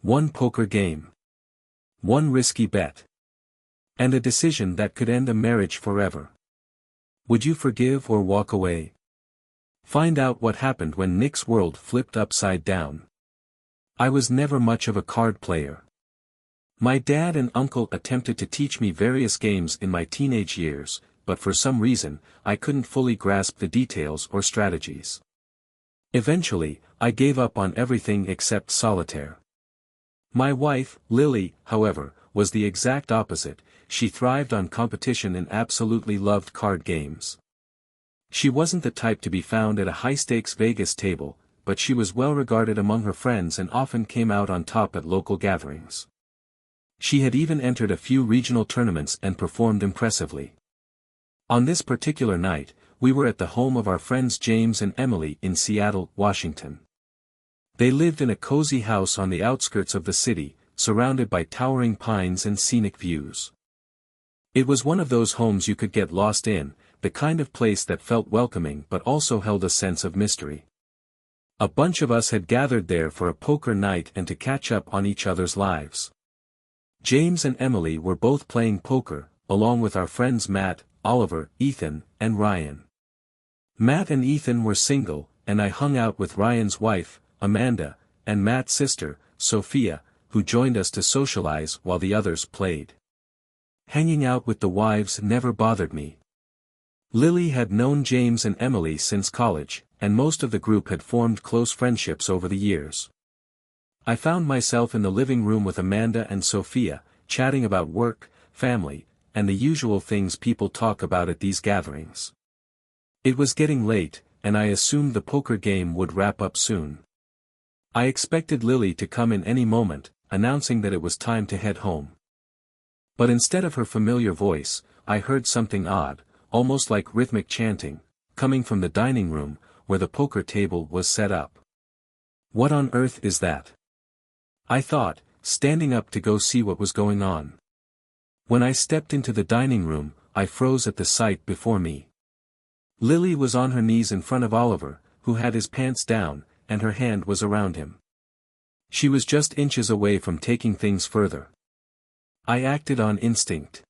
One poker game. One risky bet. And a decision that could end a marriage forever. Would you forgive or walk away? Find out what happened when Nick's world flipped upside down. I was never much of a card player. My dad and uncle attempted to teach me various games in my teenage years, but for some reason, I couldn't fully grasp the details or strategies. Eventually, I gave up on everything except solitaire. My wife, Lily, however, was the exact opposite. She thrived on competition and absolutely loved card games. She wasn't the type to be found at a high-stakes Vegas table, but she was well regarded among her friends and often came out on top at local gatherings. She had even entered a few regional tournaments and performed impressively. On this particular night, we were at the home of our friends James and Emily in Seattle, Washington. They lived in a cozy house on the outskirts of the city, surrounded by towering pines and scenic views. It was one of those homes you could get lost in, the kind of place that felt welcoming but also held a sense of mystery. A bunch of us had gathered there for a poker night and to catch up on each other's lives. James and Emily were both playing poker, along with our friends Matt, Oliver, Ethan, and Ryan. Matt and Ethan were single, and I hung out with Ryan's wife, Amanda, and Matt's sister, Sophia, who joined us to socialize while the others played. Hanging out with the wives never bothered me. Lily had known James and Emily since college, and most of the group had formed close friendships over the years. I found myself in the living room with Amanda and Sophia, chatting about work, family, and the usual things people talk about at these gatherings. It was getting late, and I assumed the poker game would wrap up soon. I expected Lily to come in any moment, announcing that it was time to head home. But instead of her familiar voice, I heard something odd, almost like rhythmic chanting, coming from the dining room, where the poker table was set up. What on earth is that? I thought, standing up to go see what was going on. When I stepped into the dining room, I froze at the sight before me. Lily was on her knees in front of Oliver, who had his pants down, and her hand was around him. She was just inches away from taking things further. I acted on instinct.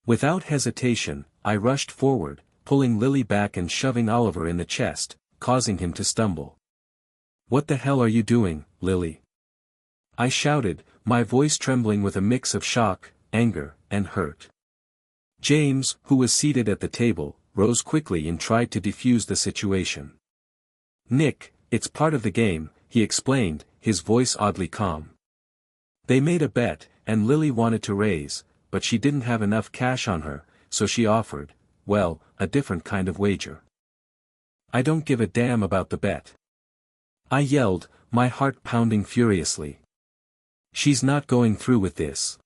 Without hesitation, I rushed forward, pulling Lily back and shoving Oliver in the chest, causing him to stumble. "What the hell are you doing, Lily?" I shouted, my voice trembling with a mix of shock, anger, and hurt. James, who was seated at the table, rose quickly and tried to defuse the situation. "Nick, it's part of the game," he explained, his voice oddly calm. They made a bet, and Lily wanted to raise, but she didn't have enough cash on her, so she offered, well, a different kind of wager. "I don't give a damn about the bet," I yelled, my heart pounding furiously. "She's not going through with this."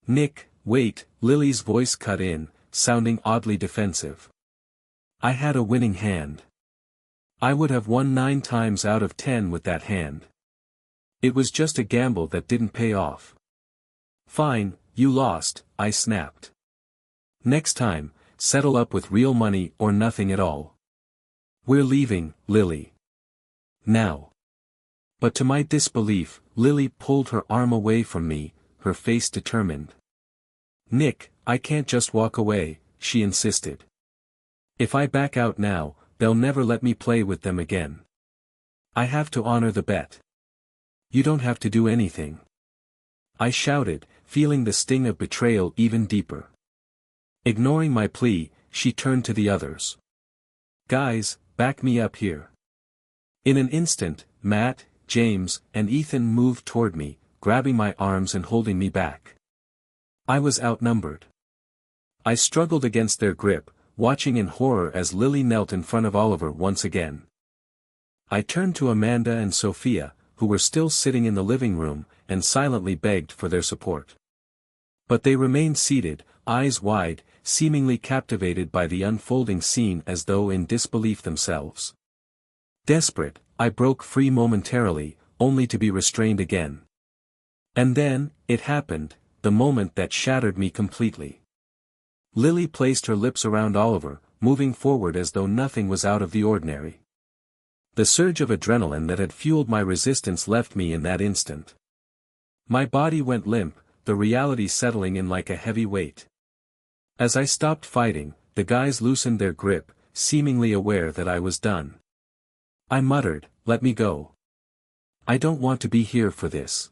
"Nick, wait," Lily's voice cut in, sounding oddly defensive. "I had a winning hand. I would have won 9 times out of 10 with that hand. It was just a gamble that didn't pay off." "Fine, you lost," I snapped. "Next time, settle up with real money or nothing at all. We're leaving, Lily. Now." But to my disbelief, Lily pulled her arm away from me, her face determined. "Nick, I can't just walk away," she insisted. "If I back out now, they'll never let me play with them again. I have to honor the bet." "You don't have to do anything," I shouted, feeling the sting of betrayal even deeper. Ignoring my plea, she turned to the others. "Guys, back me up here." In an instant, Matt, James, and Ethan moved toward me, grabbing my arms and holding me back. I was outnumbered. I struggled against their grip, watching in horror as Lily knelt in front of Oliver once again. I turned to Amanda and Sophia, who were still sitting in the living room, and silently begged for their support. But they remained seated, eyes wide, seemingly captivated by the unfolding scene as though in disbelief themselves. Desperate, I broke free momentarily, only to be restrained again. And then, it happened, the moment that shattered me completely. Lily placed her lips around Oliver, moving forward as though nothing was out of the ordinary. The surge of adrenaline that had fueled my resistance left me in that instant. My body went limp, the reality settling in like a heavy weight. As I stopped fighting, the guys loosened their grip, seemingly aware that I was done. I muttered, "Let me go. I don't want to be here for this."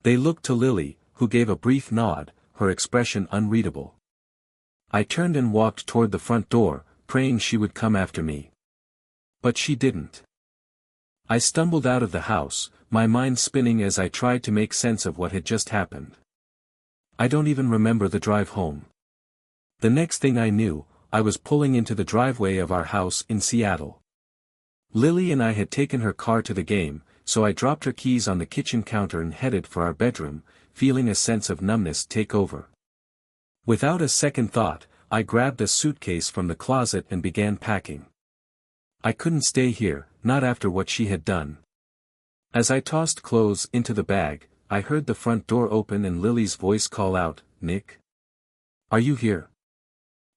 They looked to Lily, who gave a brief nod, her expression unreadable. I turned and walked toward the front door, praying she would come after me. But she didn't. I stumbled out of the house, my mind spinning as I tried to make sense of what had just happened. I don't even remember the drive home. The next thing I knew, I was pulling into the driveway of our house in Seattle. Lily and I had taken her car to the game, so I dropped her keys on the kitchen counter and headed for our bedroom, feeling a sense of numbness take over. Without a second thought, I grabbed a suitcase from the closet and began packing. I couldn't stay here, not after what she had done. As I tossed clothes into the bag, I heard the front door open and Lily's voice call out, "Nick? Are you here?"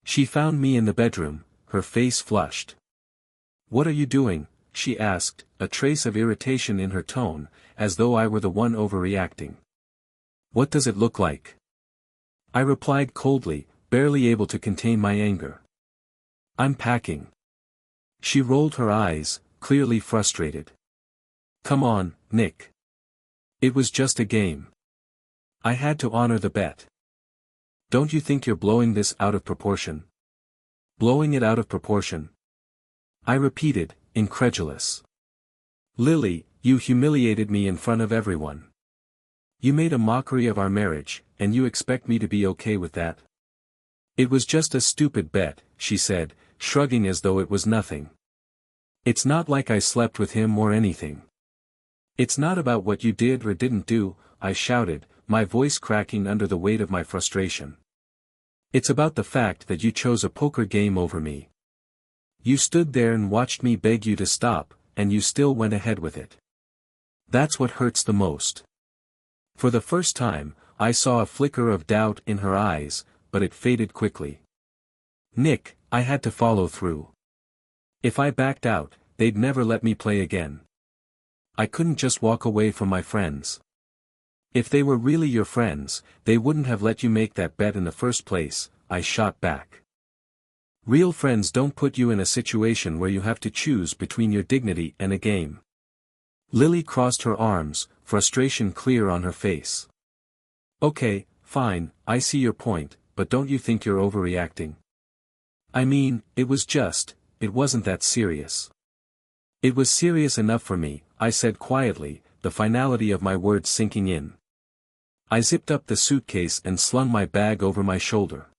She found me in the bedroom, her face flushed. "What are you doing?" she asked, a trace of irritation in her tone, as though I were the one overreacting. "What does it look like?" I replied coldly, barely able to contain my anger. "I'm packing." She rolled her eyes, clearly frustrated. "Come on, Nick. It was just a game." I had to honor the bet. "Don't you think you're blowing this out of proportion?" "Blowing it out of proportion?" I repeated, incredulous. "Lily, you humiliated me in front of everyone. You made a mockery of our marriage, and you expect me to be okay with that?" "It was just a stupid bet," she said, shrugging as though it was nothing. "It's not like I slept with him or anything." "It's not about what you did or didn't do," I shouted, my voice cracking under the weight of my frustration. "It's about the fact that you chose a poker game over me. You stood there and watched me beg you to stop, and you still went ahead with it. That's what hurts the most." For the first time, I saw a flicker of doubt in her eyes, but it faded quickly. "Nick, I had to follow through. If I backed out, they'd never let me play again. I couldn't just walk away from my friends. If they were really your friends, they wouldn't have let you make that bet in the first place," I shot back. "Real friends don't put you in a situation where you have to choose between your dignity and a game." Lily crossed her arms, frustration clear on her face. "Okay, fine, I see your point, but don't you think you're overreacting? I mean, it wasn't that serious." "It was serious enough for me," I said quietly, the finality of my words sinking in. I zipped up the suitcase and slung my bag over my shoulder.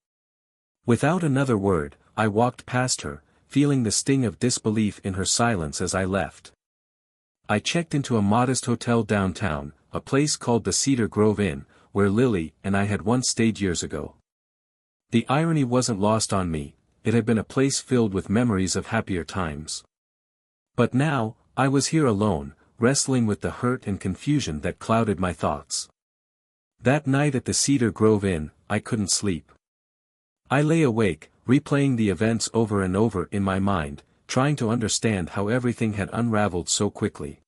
Without another word, I walked past her, feeling the sting of disbelief in her silence as I left. I checked into a modest hotel downtown, a place called the Cedar Grove Inn, where Lily and I had once stayed years ago. The irony wasn't lost on me, it had been a place filled with memories of happier times. But now, I was here alone, wrestling with the hurt and confusion that clouded my thoughts. That night at the Cedar Grove Inn, I couldn't sleep. I lay awake, replaying the events over and over in my mind, trying to understand how everything had unraveled so quickly.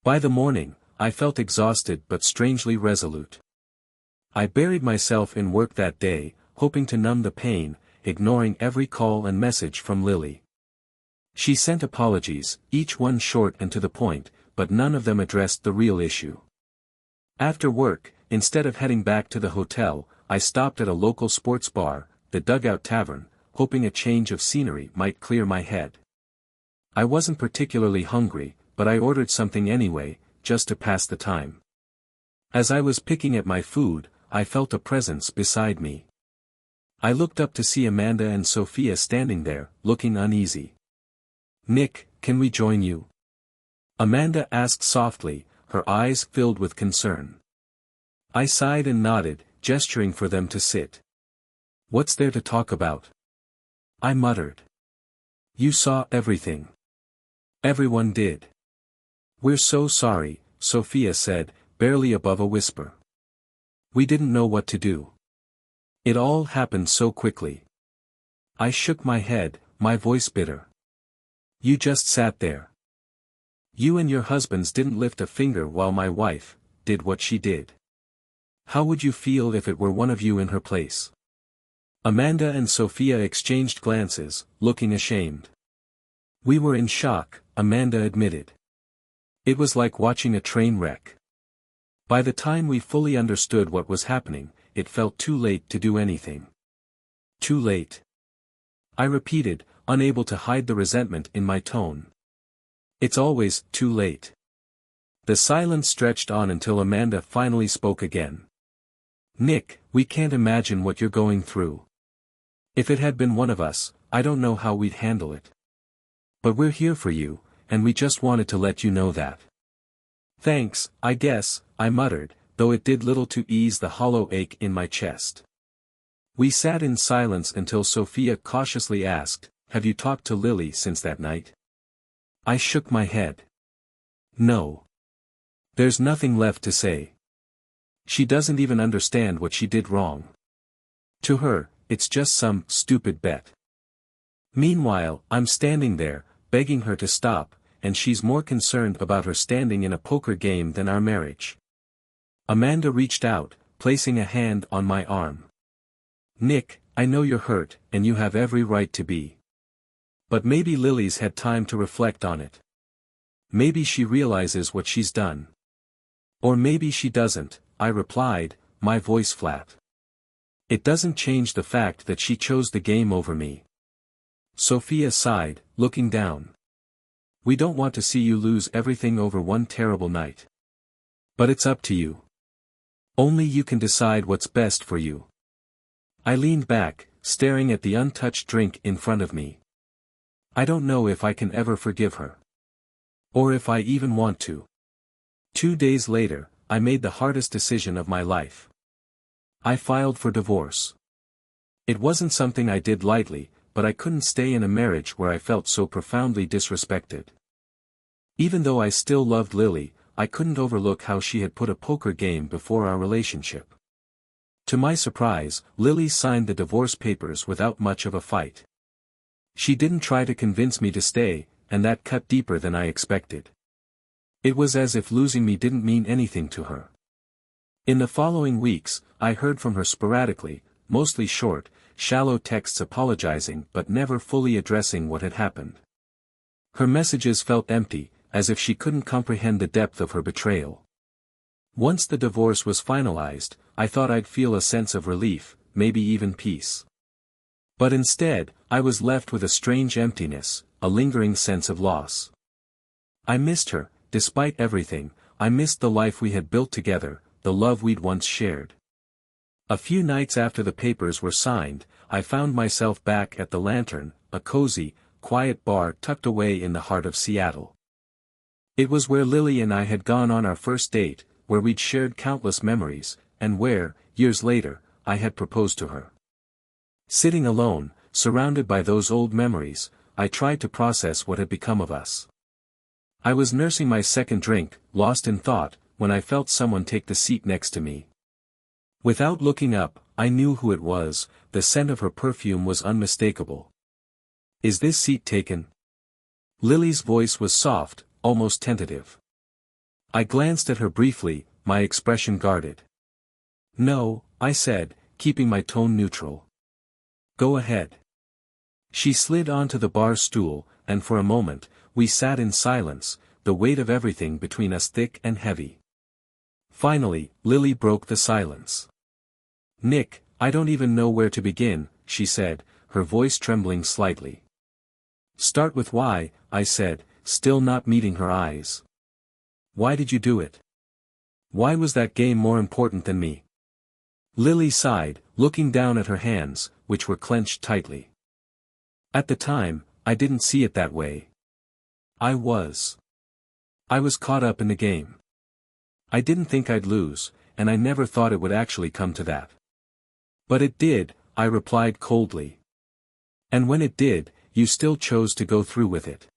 By the morning, I felt exhausted but strangely resolute. I buried myself in work that day, hoping to numb the pain, ignoring every call and message from Lily. She sent apologies, each one short and to the point, but none of them addressed the real issue. After work, instead of heading back to the hotel, I stopped at a local sports bar, the Dugout Tavern, hoping a change of scenery might clear my head. I wasn't particularly hungry, but I ordered something anyway, just to pass the time. As I was picking at my food, I felt a presence beside me. I looked up to see Amanda and Sophia standing there, looking uneasy. "Nick, can we join you?" Amanda asked softly, her eyes filled with concern. I sighed and nodded, gesturing for them to sit. "What's there to talk about?" I muttered. "You saw everything." "Everyone did." "We're so sorry," Sophia said, barely above a whisper. "We didn't know what to do. It all happened so quickly." I shook my head, my voice bitter. "You just sat there. You and your husbands didn't lift a finger while my wife, did what she did. How would you feel if it were one of you in her place? Amanda and Sophia exchanged glances, looking ashamed. We were in shock, Amanda admitted. It was like watching a train wreck. By the time we fully understood what was happening, it felt too late to do anything. Too late. I repeated, unable to hide the resentment in my tone. It's always too late. The silence stretched on until Amanda finally spoke again. Nick, we can't imagine what you're going through. If it had been one of us, I don't know how we'd handle it. But we're here for you, and we just wanted to let you know that. Thanks, I guess, I muttered, though it did little to ease the hollow ache in my chest. We sat in silence until Sophia cautiously asked, "Have you talked to Lily since that night?" I shook my head. No. There's nothing left to say. She doesn't even understand what she did wrong. To her, it's just some stupid bet. Meanwhile, I'm standing there, begging her to stop, and she's more concerned about her standing in a poker game than our marriage. Amanda reached out, placing a hand on my arm. Nick, I know you're hurt, and you have every right to be. But maybe Lily's had time to reflect on it. Maybe she realizes what she's done. Or maybe she doesn't, I replied, my voice flat. It doesn't change the fact that she chose the game over me. Sophia sighed, looking down. We don't want to see you lose everything over one terrible night. But it's up to you. Only you can decide what's best for you. I leaned back, staring at the untouched drink in front of me. I don't know if I can ever forgive her. Or if I even want to. 2 days later, I made the hardest decision of my life. I filed for divorce. It wasn't something I did lightly, but I couldn't stay in a marriage where I felt so profoundly disrespected. Even though I still loved Lily, I couldn't overlook how she had put a poker game before our relationship. To my surprise, Lily signed the divorce papers without much of a fight. She didn't try to convince me to stay, and that cut deeper than I expected. It was as if losing me didn't mean anything to her. In the following weeks, I heard from her sporadically, mostly short, shallow texts apologizing but never fully addressing what had happened. Her messages felt empty, as if she couldn't comprehend the depth of her betrayal. Once the divorce was finalized, I thought I'd feel a sense of relief, maybe even peace. But instead, I was left with a strange emptiness, a lingering sense of loss. I missed her, despite everything. I missed the life we had built together, the love we'd once shared. A few nights after the papers were signed, I found myself back at the Lantern, a cozy, quiet bar tucked away in the heart of Seattle. It was where Lily and I had gone on our first date, where we'd shared countless memories, and where, years later, I had proposed to her. Sitting alone, surrounded by those old memories, I tried to process what had become of us. I was nursing my second drink, lost in thought, when I felt someone take the seat next to me. Without looking up, I knew who it was. The scent of her perfume was unmistakable. Is this seat taken? Lily's voice was soft, almost tentative. I glanced at her briefly, my expression guarded. No, I said, keeping my tone neutral. Go ahead. She slid onto the bar stool, and for a moment, we sat in silence, the weight of everything between us thick and heavy. Finally, Lily broke the silence. Nick, I don't even know where to begin, she said, her voice trembling slightly. Start with why, I said, still not meeting her eyes. Why did you do it? Why was that game more important than me? Lily sighed, looking down at her hands, which were clenched tightly. At the time, I didn't see it that way. I was caught up in the game. I didn't think I'd lose, and I never thought it would actually come to that. But it did, I replied coldly. And when it did, you still chose to go through with it.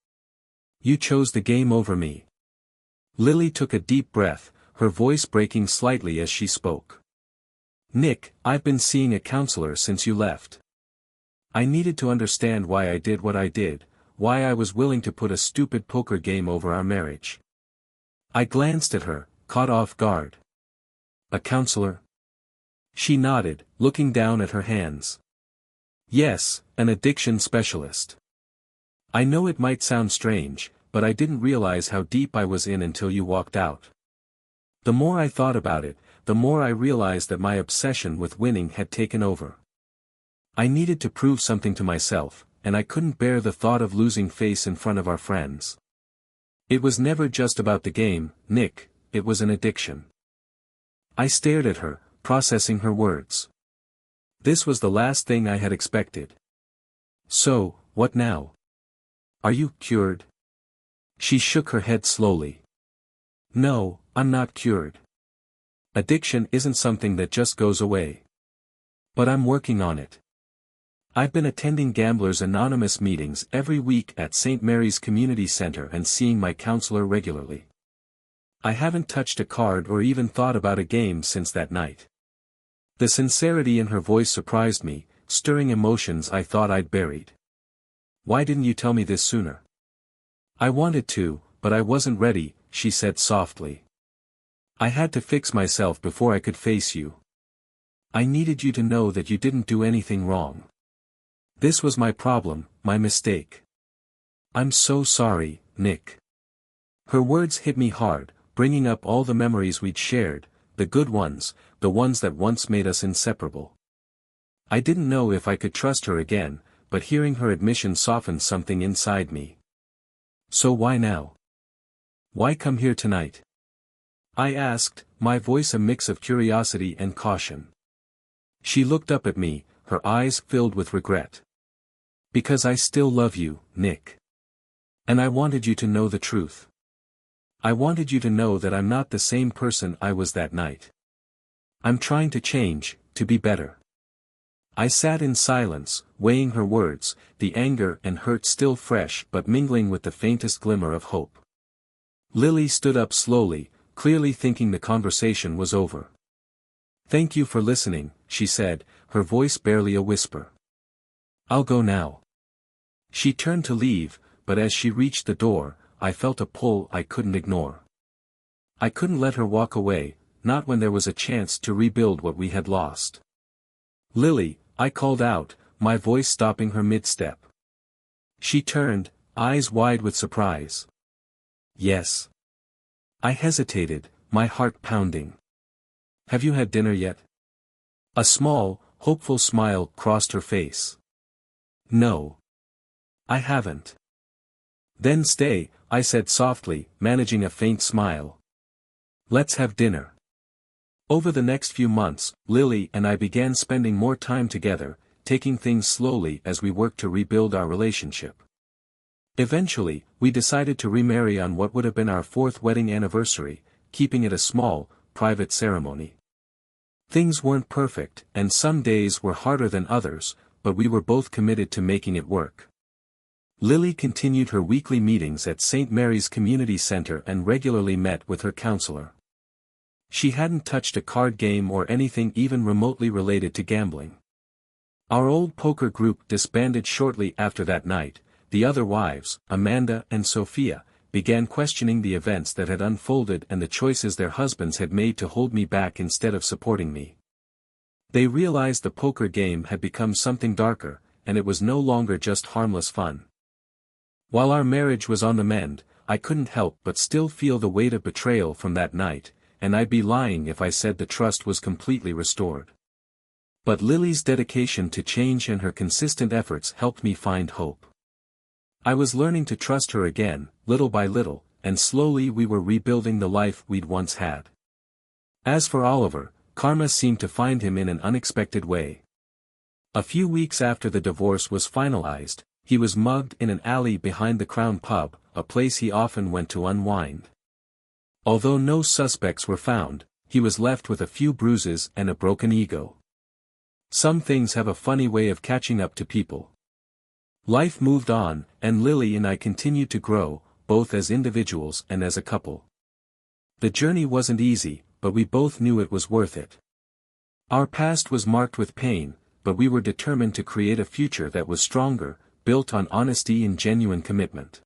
You chose the game over me. Lily took a deep breath, her voice breaking slightly as she spoke. Nick, I've been seeing a counselor since you left. I needed to understand why I did what I did, why I was willing to put a stupid poker game over our marriage. I glanced at her, caught off guard. A counselor? She nodded, looking down at her hands. Yes, an addiction specialist. I know it might sound strange, but I didn't realize how deep I was in until you walked out. The more I thought about it, the more I realized that my obsession with winning had taken over. I needed to prove something to myself, and I couldn't bear the thought of losing face in front of our friends. It was never just about the game, Nick, it was an addiction. I stared at her, processing her words. This was the last thing I had expected. So, what now? Are you cured? She shook her head slowly. No, I'm not cured. Addiction isn't something that just goes away. But I'm working on it. I've been attending Gamblers Anonymous meetings every week at St. Mary's Community Center and seeing my counselor regularly. I haven't touched a card or even thought about a game since that night. The sincerity in her voice surprised me, stirring emotions I thought I'd buried. Why didn't you tell me this sooner? I wanted to, but I wasn't ready, she said softly. I had to fix myself before I could face you. I needed you to know that you didn't do anything wrong. This was my problem, my mistake. I'm so sorry, Nick. Her words hit me hard, bringing up all the memories we'd shared, the good ones, the ones that once made us inseparable. I didn't know if I could trust her again, but hearing her admission softened something inside me. So why now? Why come here tonight? I asked, my voice a mix of curiosity and caution. She looked up at me, her eyes filled with regret. Because I still love you, Nick. And I wanted you to know the truth. I wanted you to know that I'm not the same person I was that night. I'm trying to change, to be better. I sat in silence, weighing her words, the anger and hurt still fresh but mingling with the faintest glimmer of hope. Lily stood up slowly, clearly thinking the conversation was over. Thank you for listening, she said, her voice barely a whisper. I'll go now. She turned to leave, but as she reached the door, I felt a pull I couldn't ignore. I couldn't let her walk away, not when there was a chance to rebuild what we had lost. Lily, I called out, my voice stopping her mid-step. She turned, eyes wide with surprise. Yes. I hesitated, my heart pounding. Have you had dinner yet? A small, hopeful smile crossed her face. No. I haven't. Then stay, I said softly, managing a faint smile. Let's have dinner. Over the next few months, Lily and I began spending more time together, taking things slowly as we worked to rebuild our relationship. Eventually, we decided to remarry on what would have been our 4th wedding anniversary, keeping it a small, private ceremony. Things weren't perfect, and some days were harder than others, but we were both committed to making it work. Lily continued her weekly meetings at St. Mary's Community Center and regularly met with her counselor. She hadn't touched a card game or anything even remotely related to gambling. Our old poker group disbanded shortly after that night. The other wives, Amanda and Sophia, began questioning the events that had unfolded and the choices their husbands had made to hold me back instead of supporting me. They realized the poker game had become something darker, and it was no longer just harmless fun. While our marriage was on the mend, I couldn't help but still feel the weight of betrayal from that night, and I'd be lying if I said the trust was completely restored. But Lily's dedication to change and her consistent efforts helped me find hope. I was learning to trust her again, little by little, and slowly we were rebuilding the life we'd once had. As for Oliver, karma seemed to find him in an unexpected way. A few weeks after the divorce was finalized, he was mugged in an alley behind the Crown Pub, a place he often went to unwind. Although no suspects were found, he was left with a few bruises and a broken ego. Some things have a funny way of catching up to people. Life moved on, and Lily and I continued to grow, both as individuals and as a couple. The journey wasn't easy, but we both knew it was worth it. Our past was marked with pain, but we were determined to create a future that was stronger, built on honesty and genuine commitment.